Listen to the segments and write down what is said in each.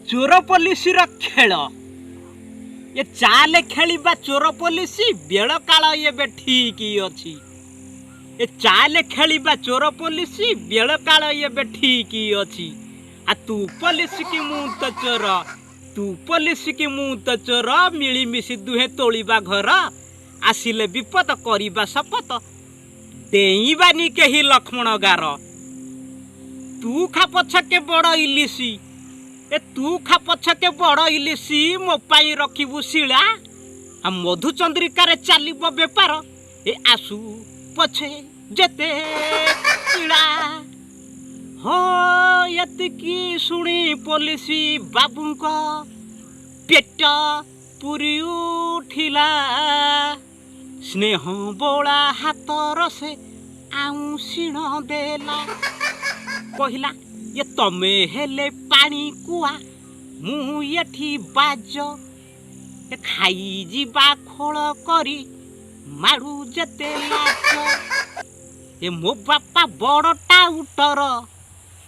चोर पुलिस खेल ये चाले खेलिबा चोर पुलिस बेल काल ये ठीक अच्छी ये चाले खेलिबा चोर पुलिस बेल काल ये ठीक अच्छी आ तू पुलिस की मु तो चोर तू पुलिस की मु तो चोर मिलीमिशि दुहे तोलिबा घर आसिले विपद करिबा शपथ देईबानी केही लक्ष्मण गार तू खा पछके बड़ इलिसी ए तू खा पछके बड़ इलिसी मो पाई रखिबु शिला आ मधुचंद्रिकार चलिब बेपार ए आसु पछे जेते शिला हो यतिकी शुणी पुलिसी बाबूंको पेट पुरी उठिला स्नेह बोला हाथ से आउसीण देला कहला ये तमे हेले पानी कुआ मु एठी बाज खाई जीवा खोल करी मारू जेते लाच ए मो बापा बड़टा उटर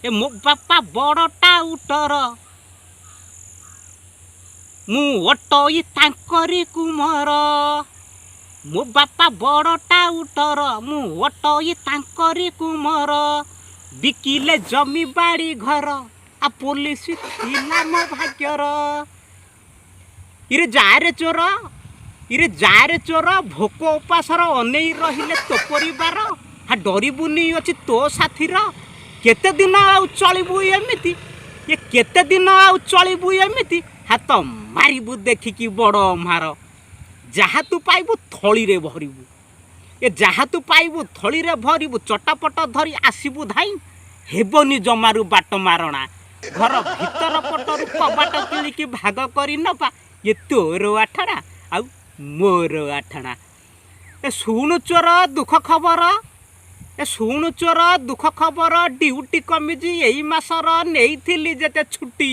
ए मो बापा बड़टा उटर मु अटई तांकरी कुमर मो बापा बड़टा उटर मु अटई तांकरी कुमर बिकिले जमी बाड़ी घर आ पुलिस थिला मो भाग्यर इरे जारे चोर इरे जारे चोर भोक उपासर अनेई रहिले तो परिवार हा डरिबुनी अछि तो साथीर केते दिन आउ चलिबु एमिति ये केते दिन आउ चलिबु एमिति हाथ मारिबु देखिकी बड़ मार जहाँ तू पाइबु थली रे भरिबु ए जहाँ तू पाइबु थली रे भरिबु चटापट धरी आसिबु धाई हेबनी जमारू बाट मारणा घर भीतर पटरू कबाट किलिकी भाग करी नपा ये तोर आठड़ा आउ मोर आठड़ा ए सुनु चोर दुख खबर ए सुनु चोर दुख खबर ड्यूटी कमिजी एई मासर नेइथिली जेते छुट्टी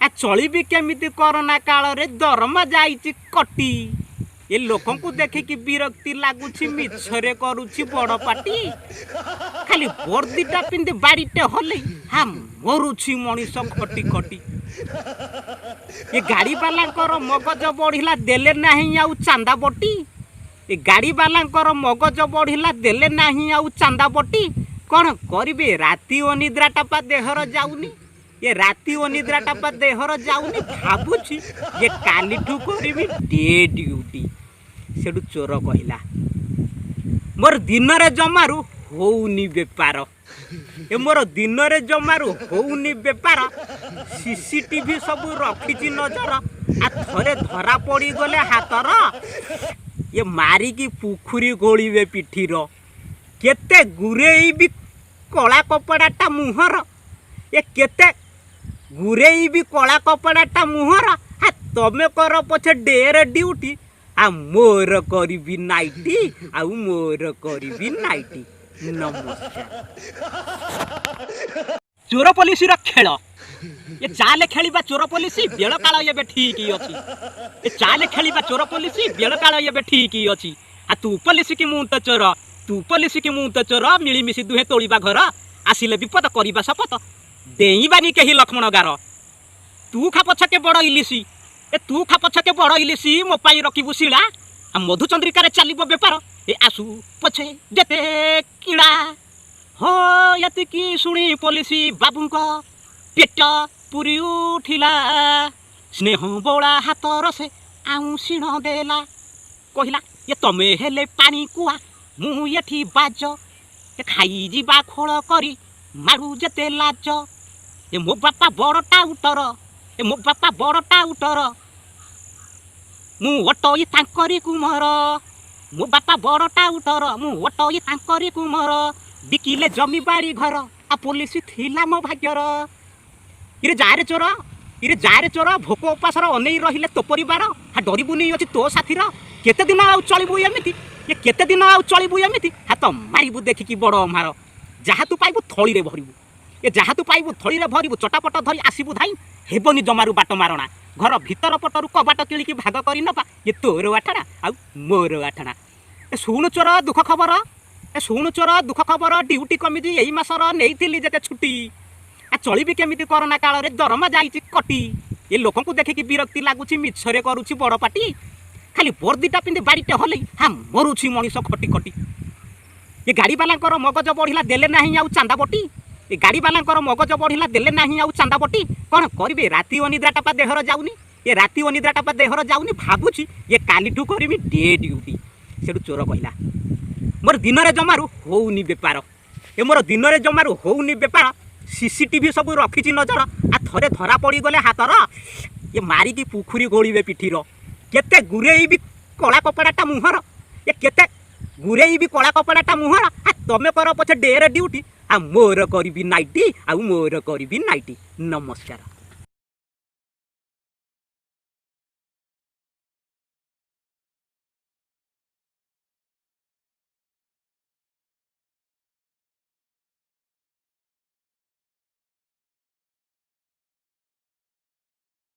आ चलिबी केमिति कोरोना काल रे दरमा जाइची कटी ए लोकों को देखिकी विरक्ति लागुछि मिछरे करूछि बड़ पाटी खाली वर्दीटा पिंदे बाड़ीटे हले हा मरुछि मनीष खटी खटी ये गाड़ी वाला मगज बढ़िला देले नाही आउ चांदा बटी ए गाड़ी वाला मगज बढ़िला देले नाही आउ चांदा बटी कौन करिबे राति अनिद्राटा पा देहर जाउनी ये राति अनिद्राटा पा देहर जाउनी भाबुछि ये कालीठू करिबी डे ड्यूटी सेडू चोर कहला मोर दिन रे जमारू होउनी बेपार ए मोर दिन रे जमारू होउनी बेपार सीसीटीवी सब रखिछि नजर आ थरे धरा पड़ी गले हातर ये मारी की पुखुरी गोलीबे पिठीर केते गुरेई भी कला कपड़ाटा मुहर ये केते गुरेई भी कला कपड़ाटा मुहर हा तमे कर पछे डेर ड्यूटी आ मोर करिबी नाइटी आ मोर करिबी नाइटी नमस्कार चोर पुलिस खेल ये चाले खेलिबा चोर पुलिस बेल काल ये ठीक अच्छी ये चाले खेलिबा चोर पुलिस बेल काल ये ठीक अच्छी आ तू पुलिस की मु तो चोर तू पुलिस की मु तो चोर मिलीमिशि दुहे तोलिबा घर आसिले विपद करिबा शपथ देईबानी केही लक्ष्मण गार तू खा पछके बड़ इलिसी ए तू खा पछके बड़ इलिसी मो पाई रखिबु शिला आ मधुचंद्रिकार चलिब बेपार ए आसु पछे जेते किड़ा हो यतिकी शुणी पुलिसी बाबूंको पेट पुरी उठिला स्नेह बोला हाथ से आउसीण देला कहला ये तमे हेले पानी कुआ मु एठी बाज खाई जीवा खोल करी मारू जेते लाज ए मो बापा बड़टा उटर ए मो बापा बड़टा उटर मु अटई तांकरी कुमर मो बापा बड़टा उटर मु अटई तांकरी कुमर बिकिले जमी बाड़ी घर आ पुलिस थिला मो भाग्यर इरे जारे चोर भोक उपासर अनेई रहिले तो परिवार हा डरिबुनी अछि तो साथीर केते दिन आउ चलिबु एमिति ये केते दिन आउ चलिबु एमिति हाथ मारिबु देखिकी बड़ मार जहाँ तू पाइबु थली रे भरिबु ये जहाँ तू पाइबु थली रे भरिबु चटापट धरी आसिबु धाई हेबनी जमारू बाट मारणा घर भीतर पटरू कबाट किलिकी भाग करी नपा ये तोर आठड़ा आ मोर आठड़ा ए सुनु चोर दुख खबर ए शुणु चोर दुख खबर ड्यूटी कमिटी यही मासर नहीं जेते छुट्टी आ चलिबी केमिति कोरोना काल रे दरमा जाइछि कटी ए लोक को देखिकी विरक्ति लगुच मिछरे करुछि बड़ पाटी खाली वर्दीटा पिंधि बाड़ीटे हले हाँ मरुछि मनीष खटी खटी ये गाड़ी वाला मगज बढ़िला देले नाही आउ चांदा बटी ये गाड़ी वाला मगज बढ़िला देले नाही आउ चांदा बटी कौन करिवे राति अनिद्राटा पा देहर जाउनी ये राति अनिद्राटा पा देहर जाउनी भाबुछि ये कालीठू करमी डे ड्यूटी सेठू चोर कहला मोर दिन रे जमारू होउनी बेपार ए मोर दिन रे जमारू होउनी बेपार सीसीटीवी सब रखी नजर आ थरे धरा पड़ी गले हाथर ये मारिकी पुखुरी गोड़े पिठीर केते गुरेई कला कपड़ाटा मुहर ये केते गुरेई कला कपड़ाटा मुहर आ तमे कर पछे डेर ड्यूटी आ मोर करी नाइटी आ मोर करी नाइटी नमस्कार।